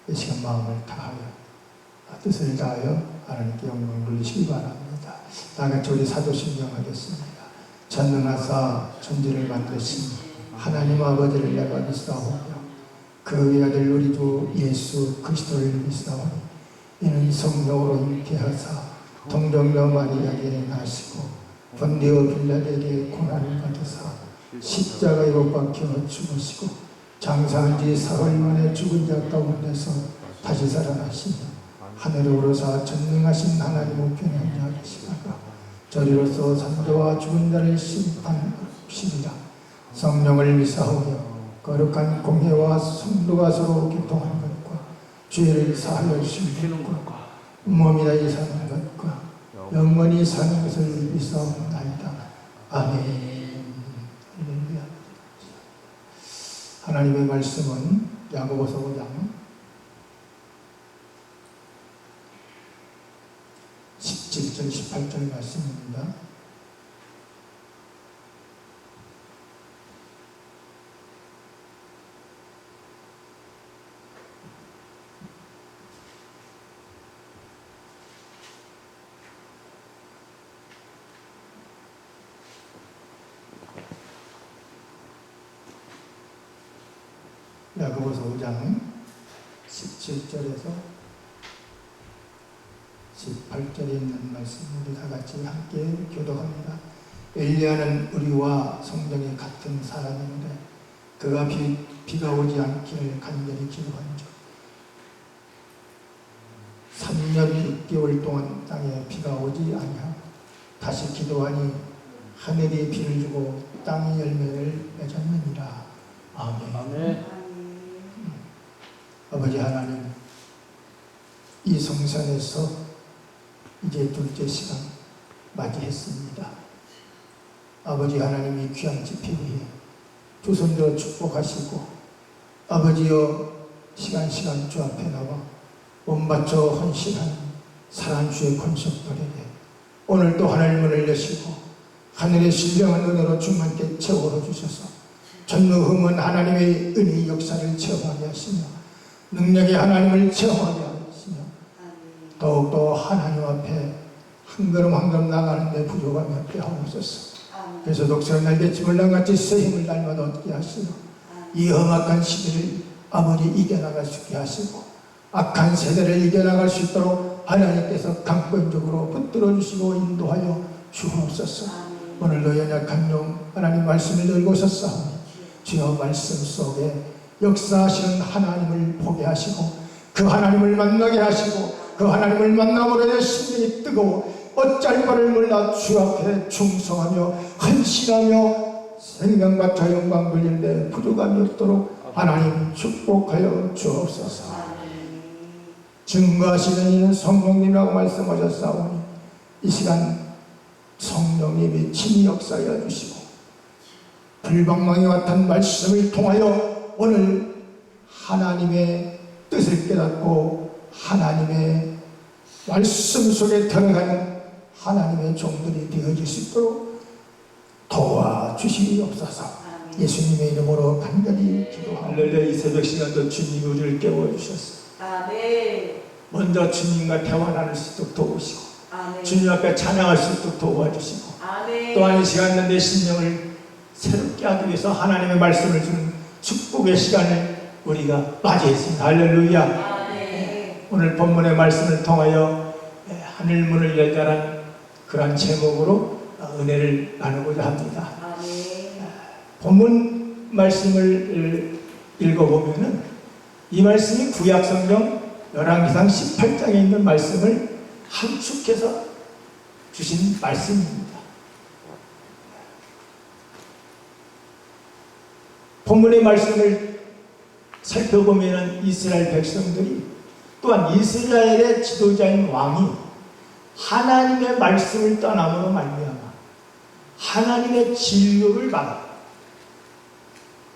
이 시간 마음을 다하여 뜻을 다하여 하나님께 영광을 돌리시기 바랍니다. 다같이 우리 사도신경 하겠습니다. 전능하사 천지를 만드신 하나님 아버지를 내가 믿사오며 그 아들 우리 주 예수 그리스도를 믿사오니 이는 성령으로 잉태하사 동정녀 마리아에게 나시고 본디오 빌라에게 고난을 받으사 십자가에 못 박혀 죽으시고 장사한 지 사흘 만에 죽은 자 가운데서 다시 살아나시며 하늘에 오르사 전능하신 하나님 우편에 앉아 계시다가 저리로서 산자와 죽은 자를 심판하시리라. 성령을 믿사오며 거룩한 공회와 성도가 서로 교통하는 것과 죄를 사하여 주시는 것과 몸이 다시 사는 것과 영원히 사는 것을 믿사옵나이다. 아멘. 하나님의 말씀은 야고보서 5장 17절 18절 말씀입니다. 야고보서 5장 17절에서 18절에 있는 말씀 우리 다 같이 함께 교독합니다. 엘리야는 우리와 성경이 같은 사람인데 그가 비가 오지 않기를 간절히 기도한즉 3년 6개월 동안 땅에 비가 오지 아니하고 다시 기도하니 하늘이 비를 주고 땅이 열매를 맺었느니라. 아멘. 아멘. 아버지 하나님, 이 성산에서 이제 둘째 시간 맞이했습니다. 아버지 하나님이 귀한 집회에 두 손들어 축복하시고 아버지여 시간 주 앞에 나와 몸바쳐 헌신한 사랑한 주의 권속들에게 오늘도 하늘 문을 여시고 하늘의 신령한 은혜로 충만케 채워 주셔서 전무흠은 하나님의 은혜의 역사를 체험하게 하시며 능력의 하나님을 체험하게 하시며 더욱더 하나님 앞에 한 걸음 한 걸음 나가는데 부족함이 없게 하옵소서. 그래서 독수리 날개짓을 낭같이 새 힘을 날마다 얻게 하시며 이 험악한 시대를 아버지 이겨나갈 수 있게 하시고 악한 세대를 이겨나갈 수 있도록 하나님께서 강권적으로 붙들어 주시고 인도하여 주옵소서. 오늘도 연약한 영 하나님 말씀을 들고 섰사오니 주여 말씀 속에 역사하시는 하나님을 보게 하시고 그 하나님을 만나게 하시고 그 하나님을 만남으로 내 심령이 뜨거워 어쩔 바를 몰라 주 앞에 충성하며 헌신하며 생명 바쳐 영광 돌리는데 부족함이 없도록 하나님 축복하여 주옵소서. 증거하시는 이는 성령님이라고 말씀하셨사오니 이 시간 성령님이 친히 역사하여 주시고 불방망이 같은 말씀을 통하여 오늘 하나님의 뜻을 깨닫고 하나님의 말씀 속에 들어가는 하나님의 종들이 되어질 수 있도록 도와주시옵소서. 예수님의 이름으로 간절히 기도합니다. 할렐루야. 이 새벽 시간도 주님이 우리를 깨워주셨습니다. 아멘. 먼저 주님과 대화 나눌 수 있도록 도우시고 아멘. 주님 앞에 찬양할 수 있도록 도와주시고 아멘. 또한 이 시간 내 심령을 새롭게 하기 위해서 하나님의 말씀을 주는 축복의 시간을 우리가 맞이했습니다. 할렐루야. 아멘. 오늘 본문의 말씀을 통하여 하늘문을 열자란 그런 제목으로 은혜를 나누고자 합니다. 아멘. 본문 말씀을 읽어보면은 이 말씀이 구약성경 열왕기상 18장에 있는 말씀을 함축해서 주신 말씀입니다. 본문의 말씀을 살펴보면 이스라엘 백성들이 또한 이스라엘의 지도자인 왕이 하나님의 말씀을 떠남으로 말미암아 하나님의 진료를 받아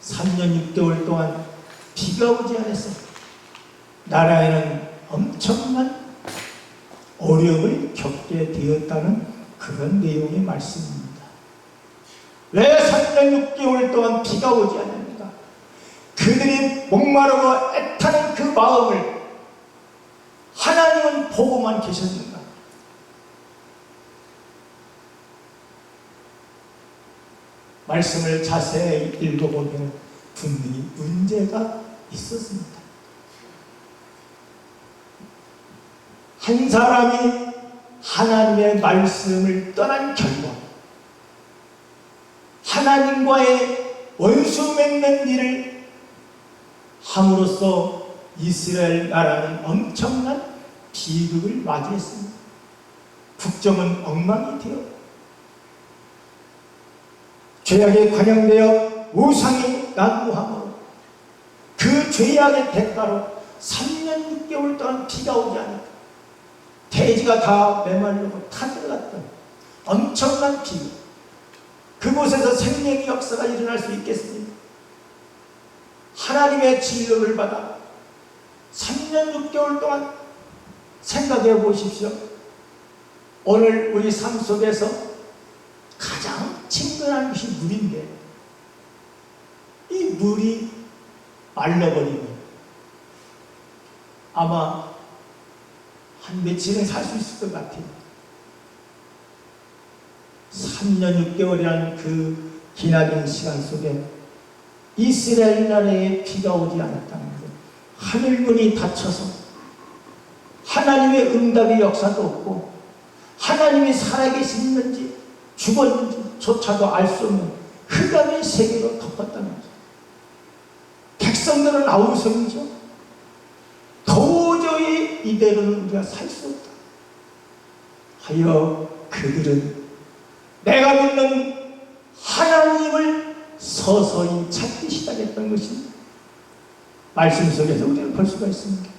3년 6개월 동안 비가 오지 않았어요. 나라에는 엄청난 어려움을 겪게 되었다는 그런 내용의 말씀입니다. 왜 3년 6개월 동안 비가 오지 않습니까? 그 그들이 목마르고 애타는 그 마음을 하나님은 보고만 계셨는가? 말씀을 자세히 읽어보면 분명히 문제가 있었습니다. 한 사람이 하나님의 말씀을 떠난 결과 하나님과의 원수 맺는 일을 함으로써 이스라엘 나라는 엄청난 비극을 맞이했습니다. 국정은 엉망이 되어 죄악에 관영되어 우상이 난무함으로 그 죄악의 대가로 3년 6개월 동안 비가 오지 않을까, 대지가 다 메말르고 타들어갔던 엄청난 비극, 그곳에서 생명의 역사가 일어날 수 있겠습니까? 하나님의 진료를 받아 3년 6개월 동안 생각해 보십시오. 오늘 우리 삶 속에서 가장 친근한 것이 물인데 이 물이 말라버리면 아마 한 며칠은 살 수 있을 것 같아요. 3년 6개월이라는 그 기나긴 시간 속에 이스라엘 나라에 비가 오지 않았다는 것, 하늘문이 닫혀서 하나님의 응답의 역사도 없고 하나님이 살아계시는지 죽었는지조차도 알 수 없는 흑암의 세계로 덮었다는 거죠. 백성들은 아우성이죠. 도저히 이대로는 우리가 살 수 없다 하여 그들은 내가 믿는 하나님을 서서히 찾기 시작했던 것입니다. 말씀 속에서 우리는 볼 수가 있습니다.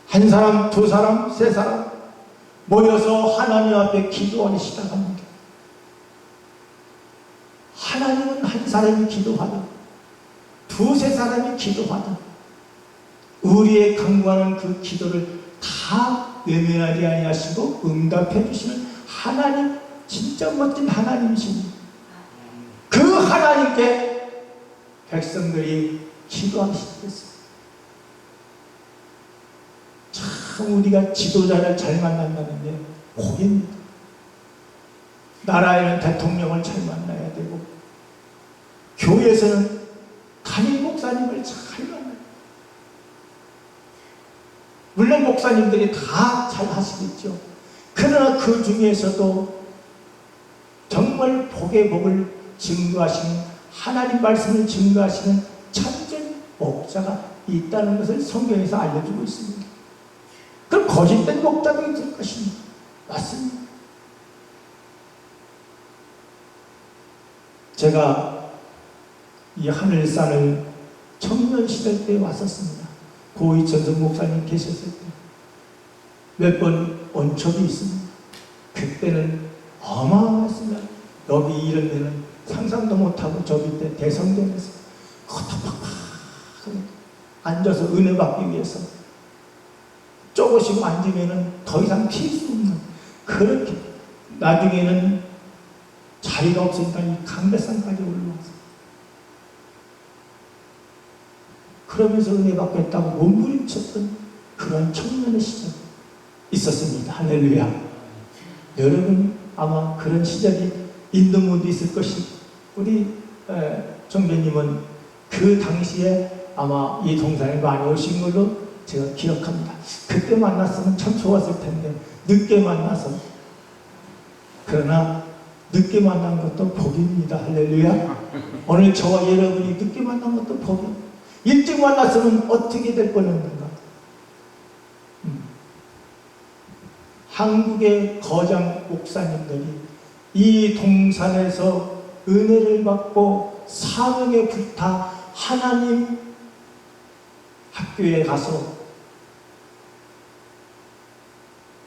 한 사람, 두 사람, 세 사람 모여서 하나님 앞에 기도하기 시작합니다. 하나님은 한 사람이 기도하든 두세 사람이 하든 우리의 간구하는 그 기도를 다 외면하지 아니하시고 응답해 주시는 하나님, 진짜 멋진 하나님이십니다. 그 하나님께 백성들이 기도하기 시작했습니다. 참 우리가 지도자를 잘 만난다는데 복입니다. 나라에는 대통령을 잘 만나야 되고 교회에서는 담임 목사님을 잘 만나야, 물론 목사님들이 다 잘 하시겠죠. 그러나 그 중에서도 정말 복의 복을 증거하시는, 하나님 말씀을 증거하시는 참된 목자가 있다는 것을 성경에서 알려주고 있습니다. 그럼 거짓된 목자도 있을 것입니다. 맞습니다. 제가 이 하늘산을 청년 시절 때 왔었습니다. 고이천성 목사님 계셨을 때 몇 번 온 적이 있습니다. 그때는 어마어마했습니다. 여기 이런 데는 상상도 못하고 저 밑에 대성전에서 팍팍팍 앉아서 은혜 받기 위해서 쪼그시고 앉으면 더 이상 필 수 없는, 그렇게 나중에는 자리가 없으니까 이 강배산까지 올라와서 그러면서 은혜 받겠다고 몸부림쳤던 그런 청년의 시절 있었습니다. 할렐루야. 여러분 아마 그런 시절이 있는 분도 있을 것이, 우리 정배님은 그 당시에 아마 이 동산에 많이 오신 걸로 제가 기억합니다. 그때 만났으면 참 좋았을 텐데 늦게 만나서, 그러나 늦게 만난 것도 복입니다. 할렐루야. 오늘 저와 여러분이 늦게 만난 것도 복입니다. 일찍 만났으면 어떻게 될 뻔했는가. 한국의 거장 목사님들이 이 동산에서 은혜를 받고 사명에 불타 하나님 학교에 가서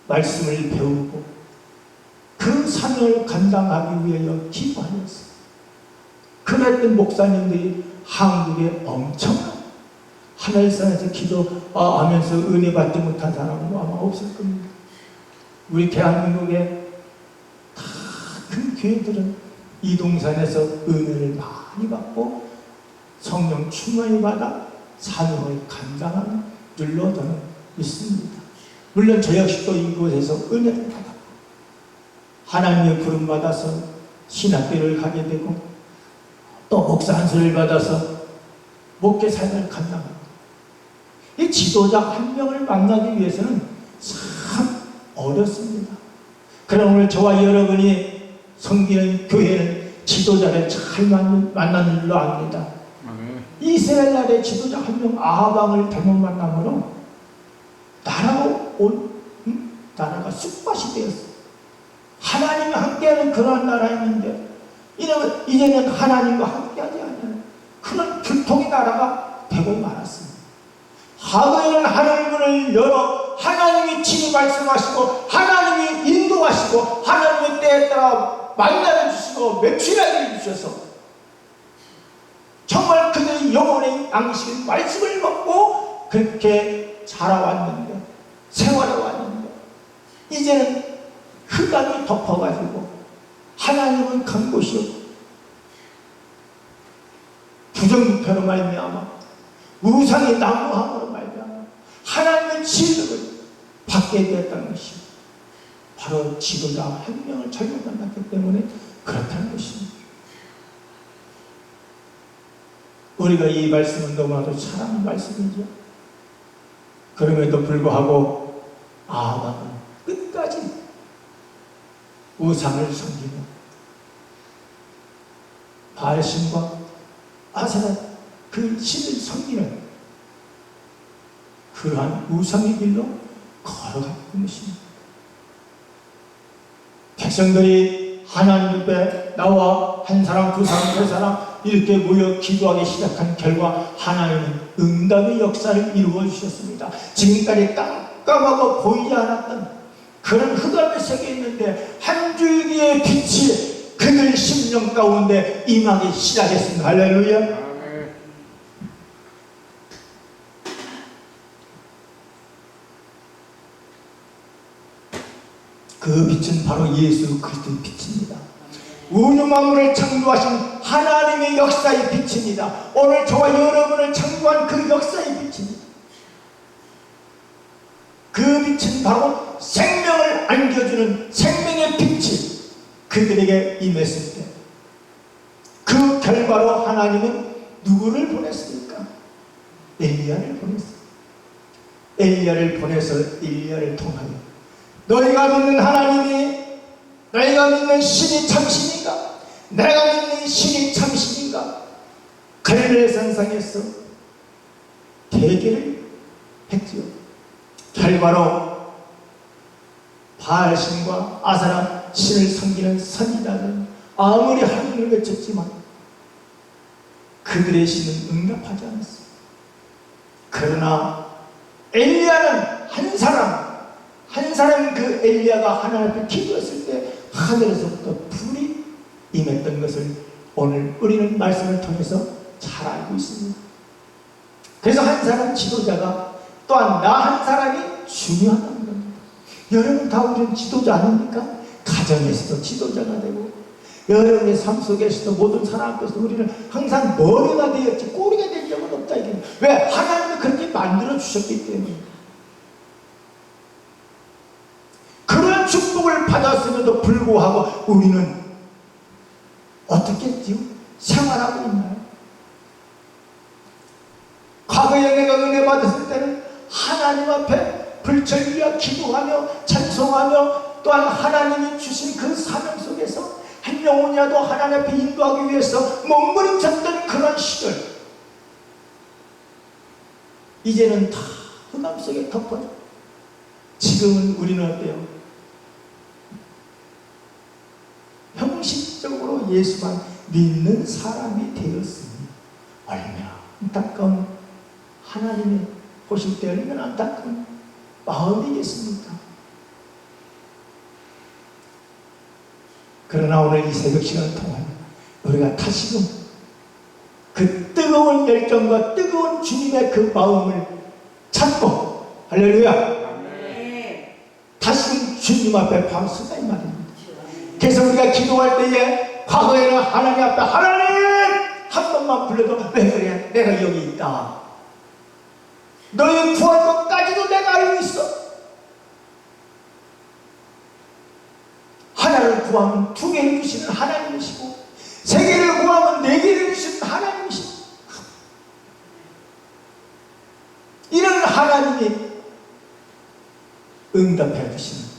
말씀을 배우고 그 사명을 감당하기 위하여 기도하였어요. 그랬던 목사님들이 한국에 엄청난 하늘산에서 기도하면서 은혜 받지 못한 사람은 아마 없을 겁니다. 우리 대한민국의 다 큰 교회들은 이 동산에서 은혜를 많이 받고 성령 충만히 받아 사명을 감당하는 줄로 저는 믿습니다. 물론 저 역시 또 이곳에서 은혜를 받았고 하나님의 부름 받아서 신학교를 가게 되고 또 목사 안수를 받아서 목회 삶을 감당합니다. 이 지도자 한 명을 만나기 위해서는 참 어렵습니다. 그러나 오늘 저와 여러분이 섬기는 교회는 지도자를 잘 만나는 줄로 압니다. 이스라엘 나라의 지도자 한 명 아합왕을 잘못 만남으로 나라가 쑥밭이 되었어요. 하나님이 함께하는 그러한 나라였는데 이제는 하나님과 함께하지 않는 그런 불통의 나라가 되고 말았습니다. 과거에는 하늘문을 열어 하나님이 친히 말씀하시고 하나님이 인도하시고 하나님의 때에 따라 만나를 주시고 매출하게 주셔서 정말 그들의 영혼의 양식을 말씀을 먹고 그렇게 자라왔는데 생활해왔는데 이제는 흑암이 덮어가지고 하나님은 간 곳이 없고 부정부패로 말미암아 우상의 난무함으로 말미암아 하나님의 진흙을 받게 되었다는 것이 바로 지도자 한 명을 잘못 만났기 때문에 그렇다는 것입니다. 우리가 이 말씀은 너무나도 사랑하는 말씀이죠. 그럼에도 불구하고 아합은 끝까지 우상을 섬기며 바알신과 아세라 그 신을 섬기는 그러한 우상의 길로 걸어갔던 것입니다. 백성들이 하나님 앞에 나와 한 사람, 두 사람, 세 사람 이렇게 모여 기도하기 시작한 결과 하나님은 응답의 역사를 이루어 주셨습니다. 지금까지 깜깜하고 보이지 않았던 그런 흑암의 세계에 있는데 한 줄기의 빛이 그들 심령 가운데 임하기 시작했습니다. 할렐루야. 그 빛은 바로 예수 그리스도의 빛입니다. 우주 만물을 창조하신 하나님의 역사의 빛입니다. 오늘 저와 여러분을 창조한 그 역사의 빛입니다. 그 빛은 바로 생명을 안겨주는 생명의 빛이 그들에게 임했을 때 그 결과로 하나님은 누구를 보냈습니까? 엘리야를 보냈습니다. 엘리야를 보내서 엘리야를 통하여 너희가 믿는 하나님이 너희가 믿는 신이 참신인가? 내가 믿는 신이 참신인가? 갈멜 산상에서 대결을 했지요. 결과로 바알신과 아사라 신을 섬기는 선지자들은 아무리 하나님을 외쳤지만 그들의 신은 응답하지 않았습니다. 그러나 엘리야는 한 사람 그 엘리야가 하나님 앞에 기도했을 때 하늘에서부터 불이 임했던 것을 오늘 우리는 말씀을 통해서 잘 알고 있습니다. 그래서 한 사람 지도자가 또한 나 한 사람이 중요하다는 겁니다. 여러분 다 우리는 지도자 아닙니까? 가정에서도 지도자가 되고 여러분의 삶 속에서도 모든 사람 앞에서 우리는 항상 머리가 되었지 꼬리가 된 적은 없다. 이게 왜? 하나님이 그렇게 만들어 주셨기 때문에. 그런 축복을 받았음에도 불구하고 우리는 어떻게 지금 생활하고 있나요? 과거에 내가 은혜 받았을 때는 하나님 앞에 불철주야 기도하며 찬송하며 또한 하나님이 주신 그 사명 속에서 한 영혼이라도 하나님 앞에 인도하기 위해서 몸부림쳤던 그런 시절 이제는 다 흑암 속에 덮어져. 지금은 우리는 어때요? 형식적으로 예수만 믿는 사람이 되었으니 얼마나 안타까운 하나님이 보실 때 얼마나 안타까운 마음이겠습니까? 그러나 오늘 이 새벽 시간을 통하여 우리가 다시금 그 뜨거운 열정과 뜨거운 주님의 그 마음을 찾고 할렐루야 다시금 주님 앞에 바로 서다 이 말입니다. 그래서 우리가 기도할 때에 과거에는 하나님 앞에 한 번만 불러도 왜 그래? 내가 여기 있다. 너의 구할 것까지도 내가 알고 있어. 하나를 구하면 2개를 주시는 하나님이시고 3개를 구하면 4개를 주시는 하나님이시고 이런 하나님이 응답해 주시는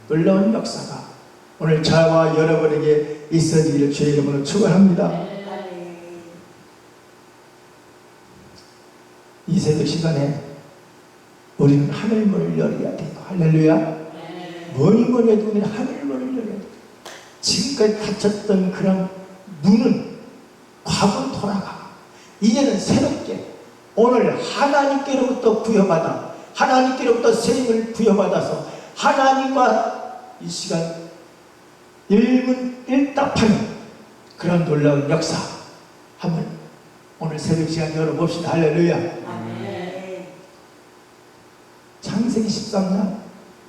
놀라운 역사가 오늘 저와 여러분에게 있어지기를 주의 이름으로 축원합니다. 이 새벽 시간에 우리는 하늘문을 열어야 돼요. 할렐루야. 뭐니 해도 우리는 하늘문을 열어야 돼요. 지금까지 닫혔던 그런 문은 과거로 돌아가. 이제는 새롭게 오늘 하나님께로부터 부여받아 하나님께로부터 세임을 부여받아서 하나님과 이 시간 일문일답하는 그런 놀라운 역사 한번 오늘 새벽 시간 열어봅시다. 할렐루야. 아멘. 창세기 13장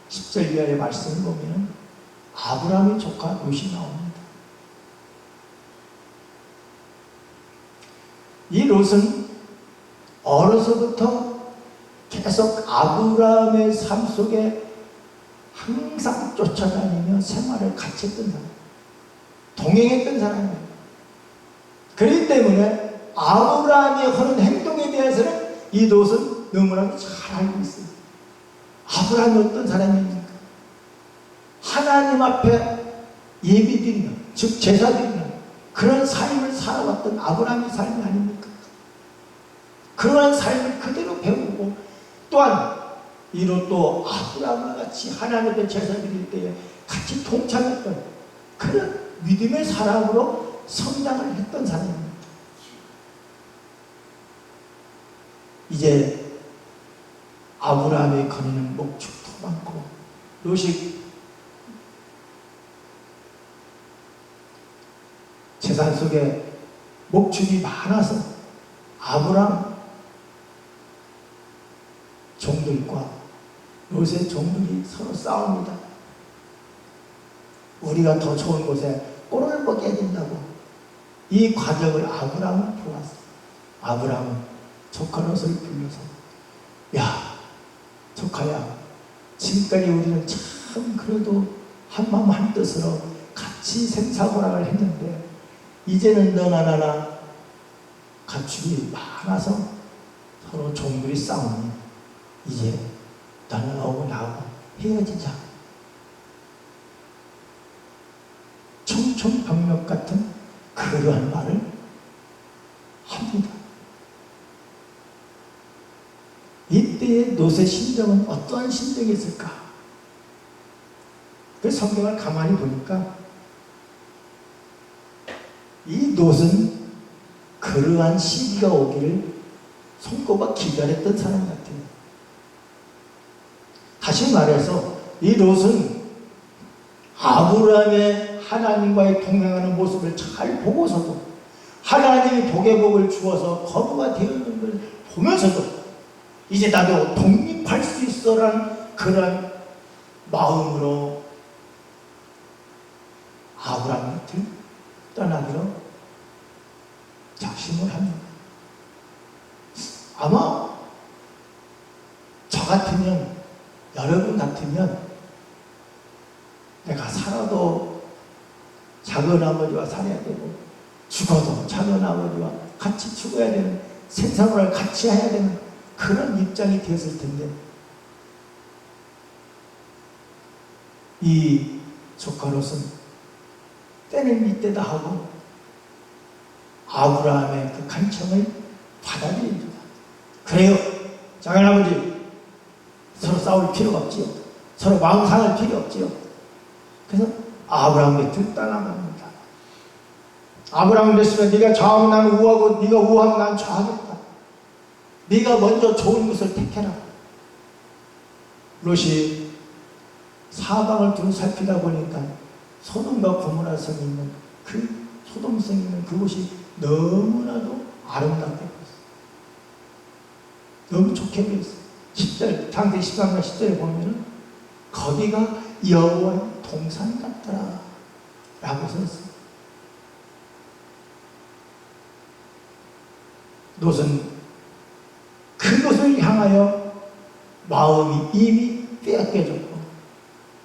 10절 이하의 말씀을 보면 아브라함의 조카 롯이 나옵니다. 이 롯은 어려서부터 계속 아브라함의 삶 속에 항상 쫓아다니며 생활을 같이 했던 사람, 동행했던 사람이에요. 그렇기 때문에 아브라함이 하는 행동에 대해서는 이 롯은 너무나도 잘 알고 있어요. 아브라함이 어떤 사람입니까? 하나님 앞에 예비드리는, 즉 제사드리는 그런 삶을 살아왔던 아브라함의 삶이 아닙니까? 그러한 삶을 그대로 배우고 또한 이 롯도 아브라함과 같이 하나님 앞에 제사드릴 때에 같이 동참했던 그런 믿음의 사람으로 성장을 했던 사람입니다. 이제 아브라함이 거니는 목축도 많고 롯이 재산 속에 목축이 많아서 아브라함 종들과 롯의 종들이 서로 싸웁니다. 우리가 더 좋은 곳에 꼴을 먹게 된다고 이 과정을 아브라함은 보았어요. 아브라함은 조카 롯을 불러서 야 조카야, 지금까지 우리는 참 그래도 한마음 한뜻으로 같이 생사고락을 했는데 이제는 너나 나나 가축이 많아서 서로 종들이 싸우니 이제 너는 오고 나하고 헤어지자. 청천벽력 같은 그러한 말을 합니다. 이때의 롯의 심정은 어떠한 심정이 있을까? 그 성경을 가만히 보니까 이 롯은 그러한 시기가 오기를 손꼽아 기다렸던 사람 같아요. 다시 말해서 이 롯은 아브라함의 하나님과의 동행하는 모습을 잘 보고서도 하나님이 복의 복을 주어서 거부가 되었는 걸 보면서도 이제 나도 독립할 수 있어라는 그런 마음으로 아브라함 곁을 떠나기로 작심을 합니다. 아마 저 같으면, 여러분 같으면 내가 살아도 작은 아버지와 살아야 되고 죽어도 작은 아버지와 같이 죽어야 되는 생사를 같이 해야 되는 그런 입장이 되었을 텐데 이 조카 롯은 때는 이때다 하고 아브라함의 그 간청을 받아들입니다. 그래요, 작은 아버지 서로 싸울 필요가 없지요. 서로 마음 상할 필요 없지요. 그래서 아브라함 곁을 떠나갑니다. 아브라함 됐으면 네가 좌하면 나는 우하고 네가 우하면 나는 좌하겠다. 네가 먼저 좋은 것을 택해라. 롯이 사방을 두루 살피다 보니까 소돔과 고모라 성이 있는 그 소돔성이 있는 그곳이 너무나도 아름답게 보였어요. 너무 좋게 보였어요. 10절, 창세기 13장 10절에 보면은 거기가 여호와의 동산 같더라 라고 써있어요. 롯은 그것을 향하여 마음이 이미 빼앗겨졌고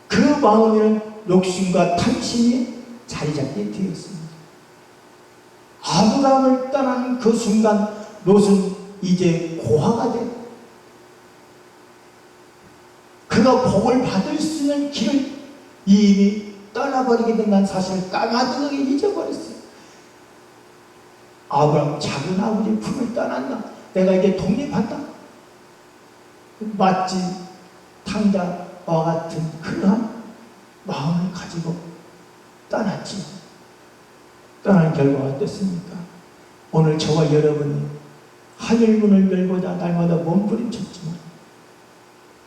그 마음에는 욕심과 탐심이 자리 잡게 되었습니다. 아브라함을 떠나는 그 순간 롯은 이제 고아가 되고 그가 복을 받을 수 있는 길을 이미 떠나버리게 된다는 사실을 까마득하게 잊어버렸어요. 아브라함 작은 아버지의 품을 떠난다. 내가 이제 독립한다. 마치 탕자와 같은 그러한 마음을 가지고 떠났지. 떠난 결과가 어땠습니까? 오늘 저와 여러분이 하늘문을 열고자 날마다 몸부림쳤지만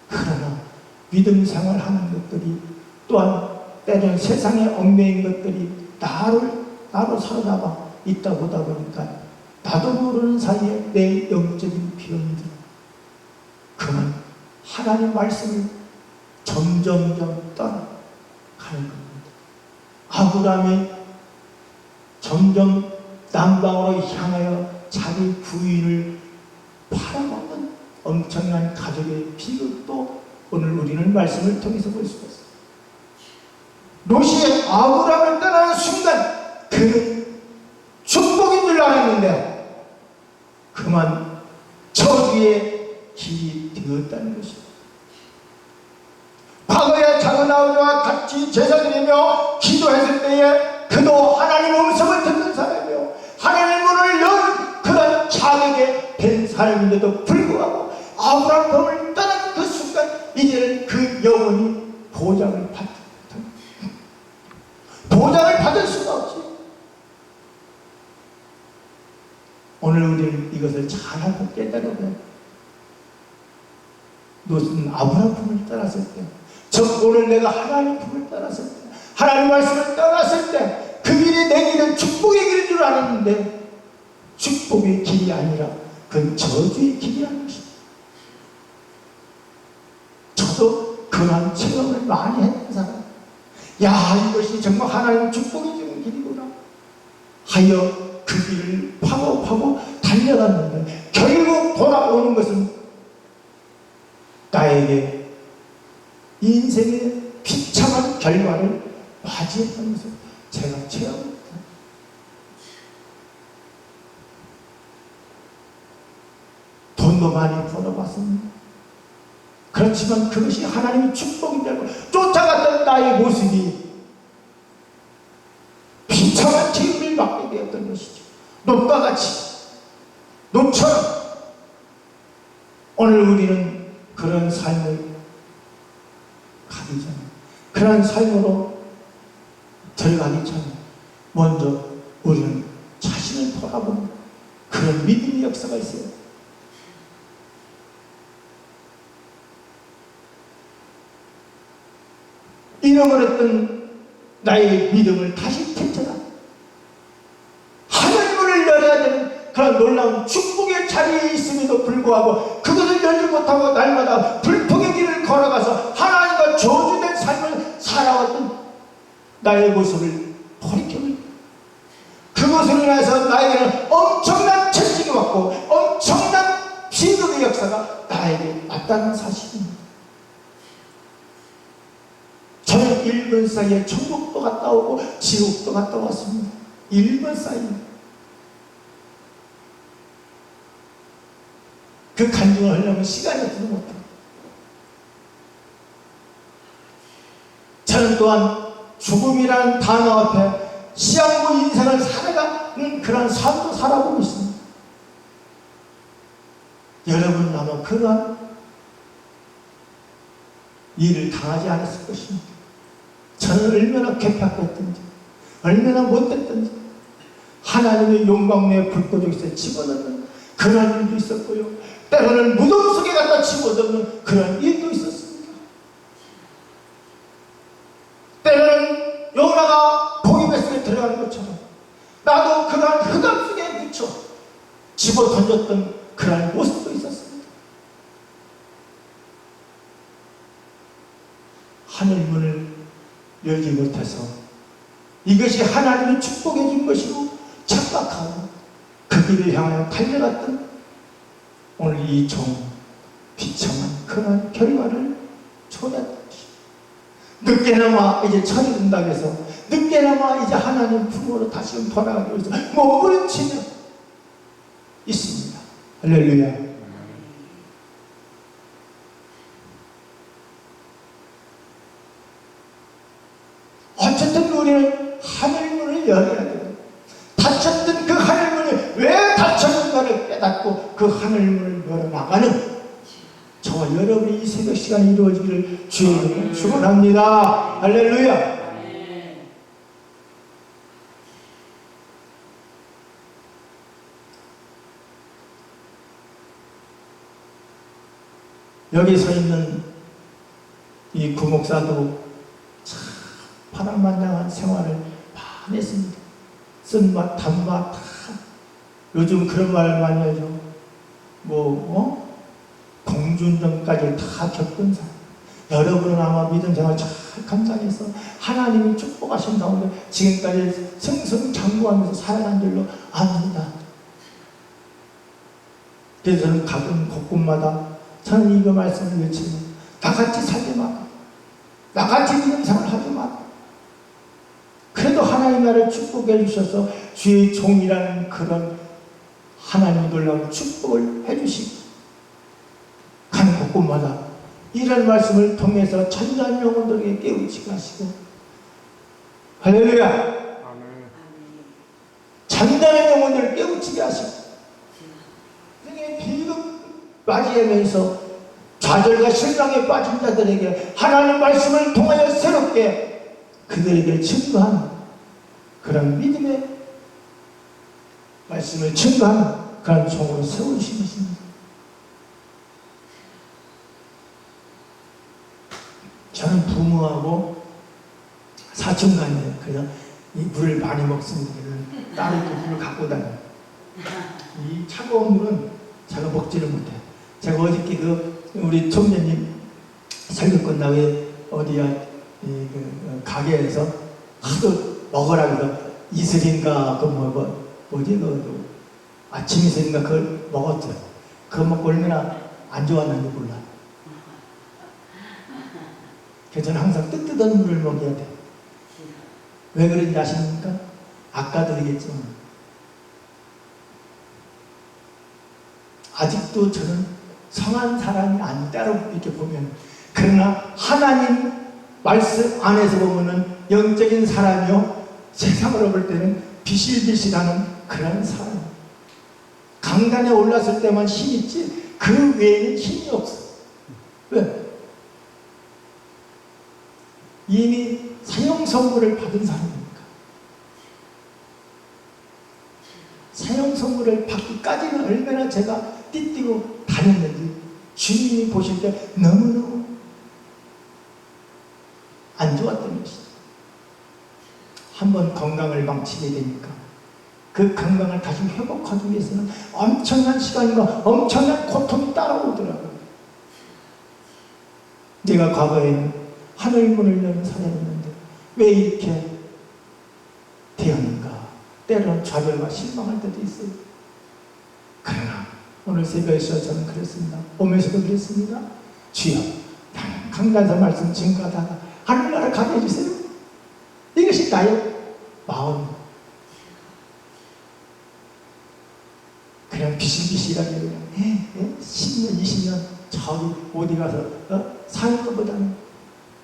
그러나 믿음 생활하는 것들이 또한 때로는 세상의 얽매인 것들이 나로 사로잡아 있다 보다 보니까 나도 모르는 사이에 내 영적인 비용들 그만 하나님 말씀을 점점점 떠나가는 겁니다. 아브라함이 점점 남방으로 향하여 자기 부인을 팔아먹는 엄청난 가족의 비극도 오늘 우리는 말씀을 통해서 볼 수가 있습니다. 롯이 아브라함을 떠나는 순간 그는 축복인 줄 알았는데 그만 저주의 길이 되었다는 것입니다. 과거에 작은 아버지와 같이 제사 드리며 기도했을 때에 그도 하나님의 음성을 듣는 사람이요 하나님의 문을 연 그런 자격에 된 사람인데도 불구하고 아브라함 법을 떠난 그 순간 이제는 그 영혼이 보장을 받을 수가 없지. 오늘 우리는 이것을 잘하고 깨달아야 롯은 아브라함 품을 떠났을 때, 즉 오늘 내가 하나님 품을 떠났을 때, 하나님 말씀을 떠났을 때 그 길이 내 길은 축복의 길인 줄 알았는데 축복의 길이 아니라 그건 저주의 길이라는 것입니다. 저도 그런 체험을 많이 했던 사람. 야, 이것이 정말 하나님 축복이 주는 길이구나 하여 그 길을 파고 달려갔는데 결국 돌아오는 것은 나에게 인생의 비참한 결과를 맞이했던 것을 제가 체험했다. 돈도 많이 벌어봤습니다. 그렇지만 그것이 하나님의 축복인 줄 알고 쫓아갔던 나의 모습이 비참한 책임을 맡게 되었던 것이죠. 롯과 같이, 롯처럼 오늘 우리는 그런 삶을 가기 전에, 그런 삶으로 들어가기 전에 먼저 우리는 자신을 돌아보는 그런 믿음의 역사가 있어요. 잃어버렸던 나의 믿음을 다시 되찾아 하늘문을 열어야 되는 그런 놀라운 축복의 자리에 있음에도 불구하고 그것을 열지 못하고 날마다 불복의 길을 걸어가서 하나님과 저주된 삶을 살아왔던 나의 모습을 돌이켜보니 그것으로 인해서 나에게는 엄청난 채찍이 왔고 엄청난 비극의 역사가 나에게 왔다는 사실입니다. 저는 1분 사이에 천국도 갔다 오고 지옥도 갔다 왔습니다. 1분 사이에. 그 간증을 하려면 시간이 없어도 못해요. 저는 또한 죽음이라는 단어 앞에 시한부 인생을 살아가는 그런 삶도 살아보고 있습니다. 여러분은 아마 그러한 일을 당하지 않았을 것입니다. 저는 얼마나 괴팍했든지 얼마나 못됐든지 하나님의 용광로의 불꽃에서 집어넣는 그런 일도 있었고요, 때로는 무덤 속에 갖다 집어넣는 그런 일도 있었습니다. 때로는 요나가 고기배 속에 들어가는 것처럼 나도 그런 흑암 속에 묻혀 집어 던졌던 그런 모습도 있었습니다. 하늘문을 열지 못해서 이것이 하나님이 축복해 준 것이고 착각하고 그 길을 향하여 달려갔던 오늘 이 종 비참한 그런 결과를 초래했다. 늦게나마 이제 처리된다고 해서 늦게나마 이제 하나님 품으로 다시 돌아가기 위해서 몸부림치며 있습니다. 할렐루야. 어쨌든 우리는 하늘문을 열어야 됩니다. 닫혔던 그 하늘문을 왜 닫혔는가를 깨닫고 그 하늘문을 열어나가는 저와 여러분의 이 새벽 시간이 이루어지기를 주의 이름으로 축원합니다. 할렐루야. 여기 서 있는 이 구목사도 참 파란만장한 생활을 많이 했습니다. 쓴맛, 단맛 다. 요즘 그런 말 많이 하죠. 공준전까지 다 겪은 사람. 여러분은 아마 믿음 생활 잘 감당해서 하나님이 축복하신 가운데 지금까지 승승장구하면서 살아간 줄로 압니다. 그래서 저는 가끔 곳곳마다 저는 이거 말씀을 외치고 나같이 살지 마라. 나같이 믿음 생활 하지 마라. 그래도 하나님 나를 축복해 주셔서 주의 종이라는 그런 하나님의 놀라운 축복을 해주시고 가는 곳곳마다 이런 말씀을 통해서 천년 영혼들에게 깨우치게 하시고 할렐루야. 천년의 영혼들을 깨우치게 하시고 등에 비극 맞이하면서 좌절과 실망에 빠진 자들에게 하나님 말씀을 통하여 새롭게 그들에게 증거하는 그런 믿음의 말씀을 증거하는 그런 종으로 세우신 것입니다. 저는 부모하고 사촌간이에요. 그래서 이 물을 많이 먹습니다. 따로 그 물을 갖고 다녀요. 이 차가운 물은 제가 먹지를 못해요. 제가 어저께 우리 총재님 설교 끝나고 어디야 가게에서 하도 먹으라 그래서 이슬인가 아침 이슬인가 그걸 먹었어요. 그거 먹고 얼마나 안 좋았는지 몰라. 그래서 저는 항상 뜨뜻한 물을 먹여야 돼요. 왜 그런지 아십니까? 아까도 얘기했지만 아직도 저는 성한 사람이 아니다라고 이렇게 보면, 그러나 하나님 말씀 안에서 보면은 영적인 사람이요, 세상으로 볼 때는 비실비실하는 그런 사람. 강단에 올랐을 때만 힘이 있지 그 외에는 힘이 없어. 왜? 이미 사형 선고를 받은 사람이니까. 사형 선고를 받기까지는 얼마나 제가 띠띠고 다녔는지 주님이 보실 때 너무너무 안 좋았던 것이죠. 한번 건강을 망치게 되니까 그 건강을 다시 회복하기 위해서는 엄청난 시간과 엄청난 고통이 따라오더라고요. 내가 과거에는 하늘문을 여는 사람이었는데 왜 이렇게 되었는가? 때로는 좌절과 실망할 때도 있어요. 그러나 오늘 새벽에서 저는 그랬습니다. 오면서도 그랬습니다. 주여, 나는 강단서 말씀 증거하다가 하늘나라 가게 해주세요. 이것이 나의 마음. 그냥 비실비실하게 그냥 10년, 20년 저기 어디 가서 사는 것보다는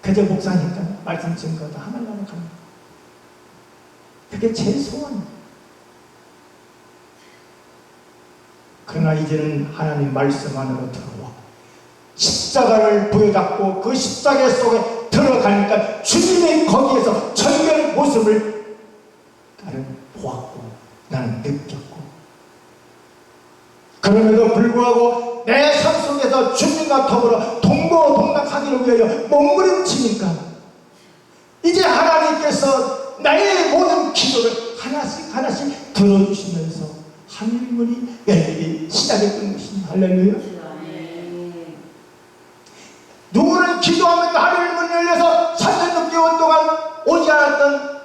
그저 목사니까 말씀 증거하다 하늘나라 가는 거. 그게 제 소원이에요. 그러나 이제는 하나님 말씀 안으로 들어와 십자가를 부여잡고 그 십자가 속에 들어가니까 주님의 거기에서 절멸 모습을 나는 보았고 나는 느꼈고, 그럼에도 불구하고 내 삶 속에서 주님과 더불어 동고동락하기를 위하여 몸부림치니까 이제 하나님께서 나의 모든 기도를 하나씩 하나씩 들어주시면서 하늘문이 열리기 시작했던 것입니다. 할렐루야. 누구는 기도하면 하늘문이 열려서 3,6개월 동안 오지 않았던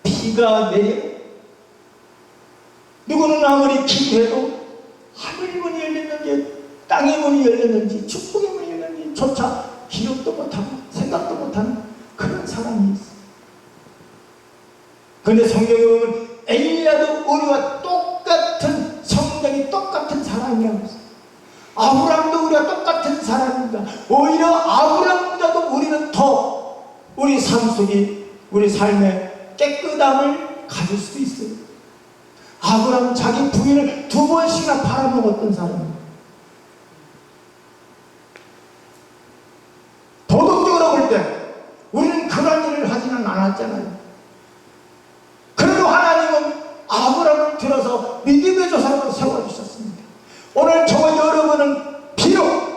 비가 내려 누구는 아무리 기도해도 하늘 문이 열렸는지 땅의 문이 열렸는지 축복의 문이 열렸는지 조차 기억도 못하고 생각도 못하는 그런 사람이 있어요. 그런데 성경에 보면 엘리야도 우리와 똑같은, 성경이 똑같은 사람이라고 했어요. 아브라함도 우리와 똑같은 사람입니다. 오히려 아브라함보다도 우리는 더 우리 삶 속에, 우리 삶의 깨끗함을 가질 수도 있어요. 아브라함은 자기 부인을 2번씩이나 팔아먹었던 사람입니다. 도덕적으로 볼 때 우리는 그런 일을 하지는 않았잖아요. 그래도 하나님은 아브라함을 들어서 믿음의 조상으로 세워주셨습니다. 오늘 저와 여러분은 비록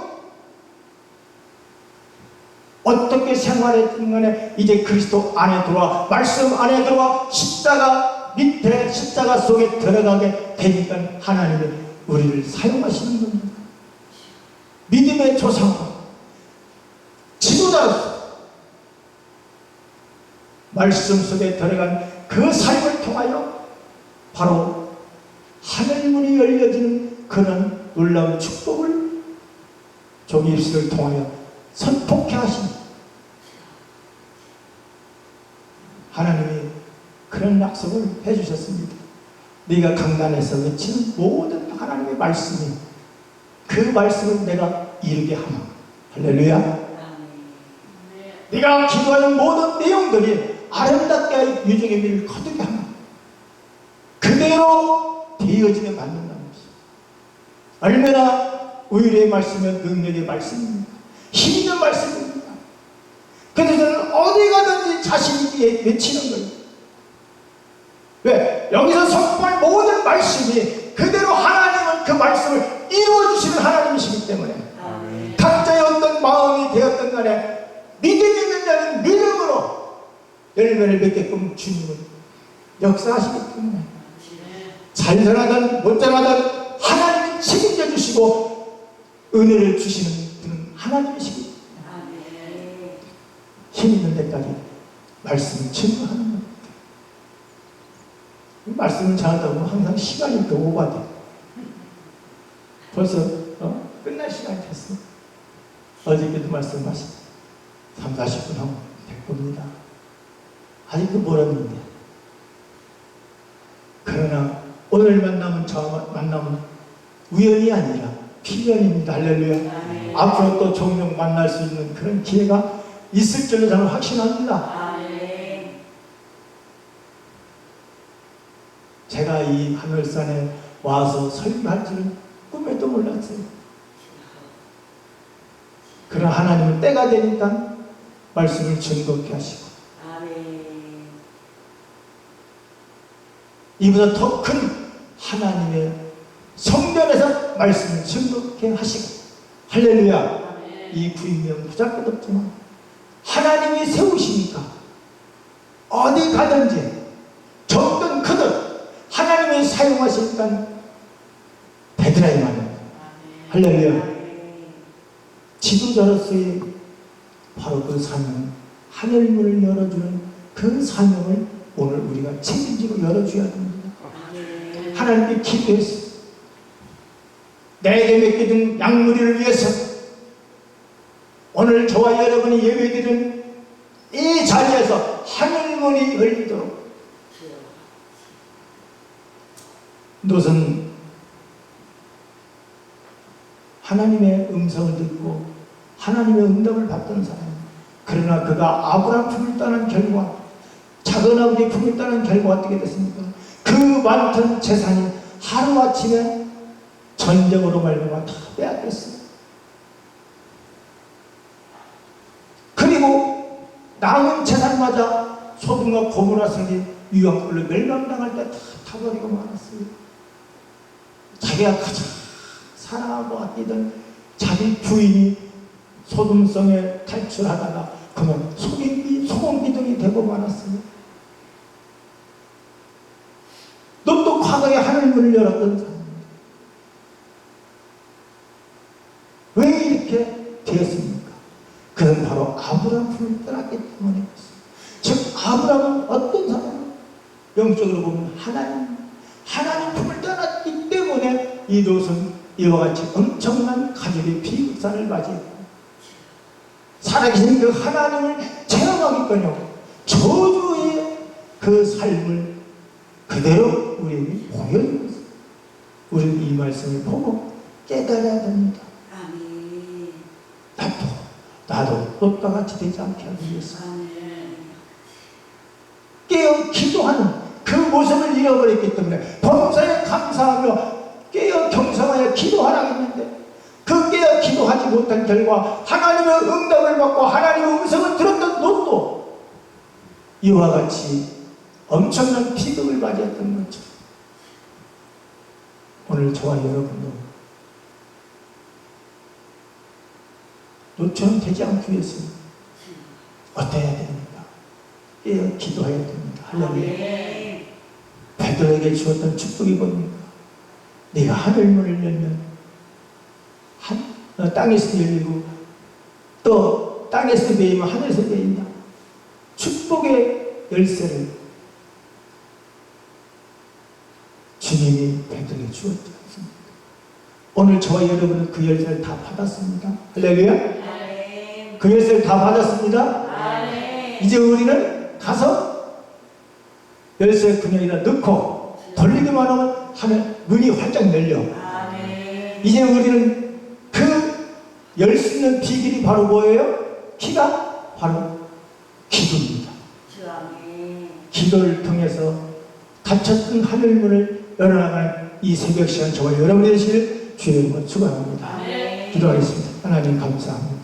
어떻게 생활했든 간에 이제 그리스도 안에 들어와, 말씀 안에 들어와 십자가 밑에, 십자가 속에 들어가게 되니까 하나님이 우리를 사용하시는 겁니다. 믿음의 조상으로, 지도자로서 말씀 속에 들어간 그 삶을 통하여 바로 하늘문이 열려지는 그런 놀라운 축복을 종이 입술을 통하여 선포케 하십니다. 하나님이 그런 약속을 해주셨습니다. 네가 강단에서 외치는 모든 하나님의 말씀이, 그 말씀을 내가 이루게 하마. 할렐루야. 네가 기도하는 모든 내용들이 아름답게 유종의 미를 거두게 하마. 그대로 되어지게 만든다는 것입니다. 얼마나 의뢰의 말씀은 능력의 말씀입니다. 힘 있는 말씀입니다. 그래서 저는 어디 가든지 자신 있게 외치는 거예요. 왜? 여기서 선포할 모든 말씀이 그대로 하나님은 그 말씀을 이루어주시는 하나님이시기 때문에 각자의 어떤 마음이 되었던 간에 믿음이 있는 자는 믿음으로 열매를 맺게끔 주님은 역사하시기 때문에 잘 전하든 못 전하든 하나님이 책임져 주시고 은혜를 주시는 분은 하나님이시기 때문에 힘 있는 데까지 말씀을 증거하는 겁니다. 말씀을 잘하다 보면 항상 시간이 더 오버돼. 벌써 끝날 시간이 됐어. 어저께도 말씀하신 3, 40분 하면 될 겁니다. 아직도 멀었는데. 그러나 오늘 만남은, 저 만남은 우연이 아니라 필연입니다. 할렐루야. 앞으로 또 종종 만날 수 있는 그런 기회가 있을 줄로 저는 확신합니다. 제가 이 하늘산에 와서 설교할 줄은 꿈에도 몰랐어요. 그러나 하나님은 때가 되니까 말씀을 증거케 하시고 이보다 더 큰 하나님의 성전에서 말씀을 증거케 하시고, 할렐루야. 이 부인명 부자끝없지만 하나님이 세우시니까 어디 가든지 적든 크든 하나님이 사용하시니까 되더라 이 말입니다. 할렐루야. 지도자로서의 바로 그 사명, 하늘문을 열어주는 그 사명을 오늘 우리가 책임지고 열어줘야 됩니다. 하나님께 기도했어. 내게 맡겨진 양무리를 위해서 오늘 저와 여러분이 예배드린 이 자리에서 하늘문이 열리도록 롯은 하나님의 음성을 듣고 하나님의 응답을 받던 사람입니다. 그러나 그가 아브라함 품을 따는 결과, 작은 아버지 품을 따는 결과 어떻게 됐습니까? 그 많던 재산이 하루아침에 전쟁으로 말미암아 다 빼앗겼어요. 그리고 남은 재산마저 소돔과 고모라 성이 유황불로 멸망당할 때 다 타버리고 말았어요. 자기가 가장 사랑하고 아끼던 자기 부인이 소돔성에 탈출하다가 그만 소금기둥이 되고 말았어요. 롯도 과거에 하늘문을 열었던 사람입니다. 왜 이렇게 되었습니까? 그는 바로 아브라함 품을 떠났기 때문에 즉 아브라함은 어떤 사람이에요? 영적으로 보면 하나님 품을 떠났기 때문에 이 롯은 이와 같이 엄청난 가족의 비극산을 맞이했고 살아계신 그 하나님을 체험하기까요 저주의 그 삶을 그대로 우리에게 보여주고 있습니다. 우리는 이 말씀을 보고 깨달아야 됩니다. 아멘. 나도 롯과 같이 되지 않게 하기 위해서 아멘. 깨어 기도하는 그 모습을 잃어버렸기 때문에 범사에 감사하며 깨어 경성하여 기도하라 했는데 그 깨어 기도하지 못한 결과 하나님의 응답을 받고 하나님의 음성을 들었던 롯도 이와 같이 엄청난 비극을 맞이했던 거죠. 오늘 저와 여러분도 롯처럼 되지 않기 위해서 어때야 됩니까? 깨어 기도해야 됩니다. 할렐루야. 아멘. 베드로에게 주었던 축복이 뭡니까? 네가 하늘문을 열면 땅에서 열리고 또 땅에서 베이면 하늘에서 베인다. 축복의 열쇠를 주님이 베드로에게 주었지 않습니까? 오늘 저와 여러분은 그 열쇠를 다 받았습니다. 할렐루야. 아멘. 그 열쇠를 다 받았습니다. 아멘. 이제 우리는 가서 열쇠 그녀에다 넣고 돌리기만 하면 하늘 문이 활짝 열려. 아멘. 이제 우리는 그 열 수 있는 비결이 바로 뭐예요? 키가 바로 기도입니다. 주 아멘. 기도를 통해서 닫혔던 하늘문을 열어나가는 이 새벽 시간 저와 여러분이 되시길 주의 이름으로 축원합니다. 아멘. 기도하겠습니다. 하나님 감사합니다.